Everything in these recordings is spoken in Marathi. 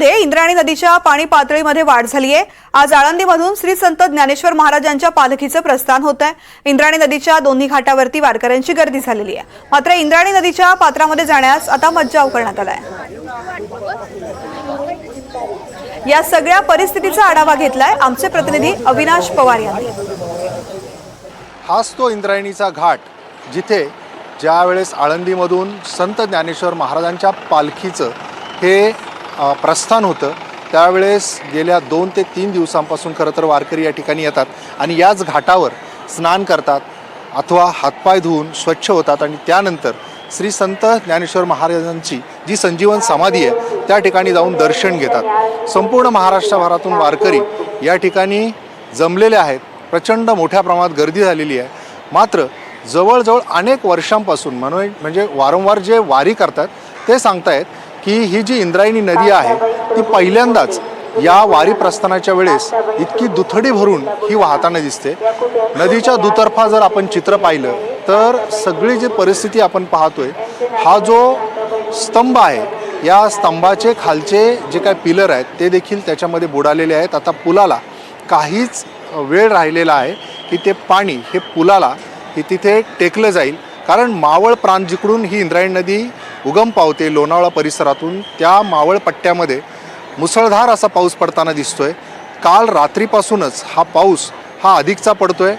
आळंदीमध्ये इंद्रायणी नदीच्या पाणी पातळीमध्ये वाढ झाली आहे। आज आळंदीमधून श्री संत ज्ञानेश्वर महाराजांच्या पालखीचं प्रस्थान होत आहे। इंद्रायणी नदीच्या दोन्ही घाटावरती वारकऱ्यांची गर्दी झालेली आहे। मात्र इंद्रायणी नदीच्या पात्रामध्ये जाण्यास आता मज्जाव करण्यात आलाय। या सगळ्या परिस्थितीचा आढावा घेतलाय आमचे प्रतिनिधी अविनाश पवार यांनी। हाच तो इंद्रायणीचा घाट जिथे ज्या वेळेस आळंदीमधून संत ज्ञानेश्वर महाराजांच्या पालखीचं हे प्रस्थान होतं त्यावेळेस गेल्या 2 ते 3 दिवसांपासून खरं तर वारकरी या ठिकाणी येतात आणि याच घाटावर स्नान करतात अथवा हातपाय धुवून स्वच्छ होतात आणि त्यानंतर श्री संत ज्ञानेश्वर महाराजांची जी संजीवन समाधी आहे त्या ठिकाणी जाऊन दर्शन घेतात। संपूर्ण महाराष्ट्रभरातून वारकरी या ठिकाणी जमलेले आहेत। प्रचंड मोठ्या प्रमाणात गर्दी झालेली आहे। मात्र जवळजवळ अनेक वर्षांपासून म्हणजे वारंवार जे वारी करतात ते सांगतायत की ही जी इंद्रायणी नदी आहे ती पहिल्यांदाच या वारी प्रस्थानाच्या वेळेस इतकी दुथडी भरून ही वाहताना दिसते। नदीच्या दुतर्फा जर आपण चित्र पाहिलं तर सगळी जी परिस्थिती आपण पाहतोय, हा जो स्तंभ आहे या स्तंभाचे खालचे जे काय पिलर आहेत ते देखील त्याच्यामध्ये बुडालेले आहेत। आता पुलाला काहीच वेळ राहिलेला आहे की ते पाणी हे पुलाला तिथे टेकलं जाईल, कारण मावळ प्रांत जिकडून ही इंद्रायणी नदी उगम पावते लोणावळा परिसरातून त्या मावळ पट्ट्यामध्ये मुसळधार असा पाऊस पडताना दिसतोय। काल रात्रीपासूनच हा पाऊस हा अधिकचा पडतोय।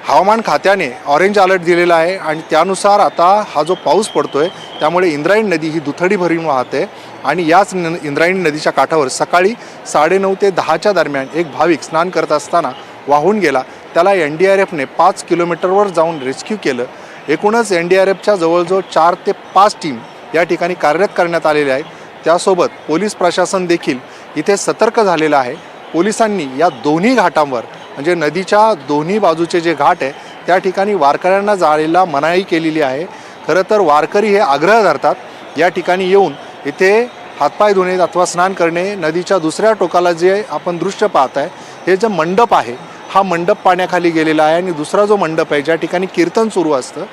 हवामान खात्याने ऑरेंज अलर्ट दिलेला आहे आणि त्यानुसार आता हा जो पाऊस पडतोय त्यामुळे इंद्रायणी नदी ही दुथडी भरून वाहते आणि याच इंद्रायणी नदीच्या काठावर सकाळी 9:30 ते 10च्या दरम्यान एक भाविक स्नान करत असताना वाहून गेला। त्याला NDRFने 5 किलोमीटरवर जाऊन रेस्क्यू केलं। एकूणच NDRFच्या जवळजवळ 4 ते 5 टीम या ठिकाणी कार्यरत करण्यात आलेल्या आहेत। त्यासोबत पोलीस प्रशासन देखील इथे सतर्क झालेलं आहे। पोलिसांनी या दोन्ही घाटांवर म्हणजे नदीच्या दोन्ही बाजूचे जे घाट आहे त्या ठिकाणी वारकऱ्यांना जायला मनाई केलेली आहे। खरं तर वारकरी हे आग्रह धरतात या ठिकाणी येऊन इथे हातपाय धुणे अथवा स्नान करणे। नदीच्या दुसऱ्या टोकाला जे आपण दृश्य पाहत आहे हे जे मंडप आहे हा मंडप पाण्याखाली गेलेला आहे आणि दुसरा जो मंडप आहे ज्या ठिकाणी कीर्तन सुरू असतं,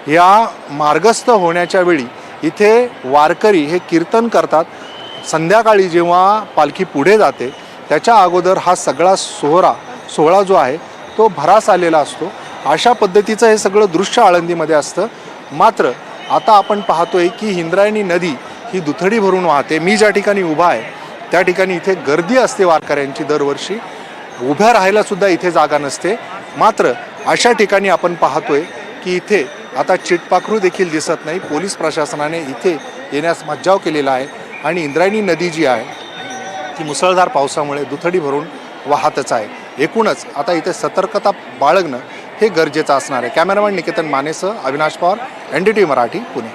या मार्गस्थ होण्याच्या वेळी इथे वारकरी हे कीर्तन करतात। संध्याकाळी जेव्हा पालखी पुढे जाते त्याच्या अगोदर हा सगळा सोहळा जो आहे तो भरास आलेला असतो। अशा पद्धतीचं हे सगळं दृश्य आळंदीमध्ये असतं। मात्र आता आपण पाहतोय की इंद्रायणी नदी ही दुथडी भरून वाहते। मी ज्या ठिकाणी उभा आहे त्या ठिकाणी इथे गर्दी असते वारकऱ्यांची दरवर्षी, उभ्या राहायला सुद्धा इथे जागा नसते। मात्र अशा ठिकाणी आपण पाहतोय की इथे आता चिटपाखरू देखील दिसत नाही। पोलीस प्रशासनाने इथे येण्यास मज्जाव केलेला आहे आणि इंद्रायणी नदी जी आहे ती मुसळधार पावसामुळे दुथडी भरून वाहतच आहे। एकूणच आता इथे सतर्कता बाळगणं हे गरजेचं असणार आहे। कॅमेरामॅन निकेतन मानेसह अविनाश पवार, NDTV मराठी, पुणे।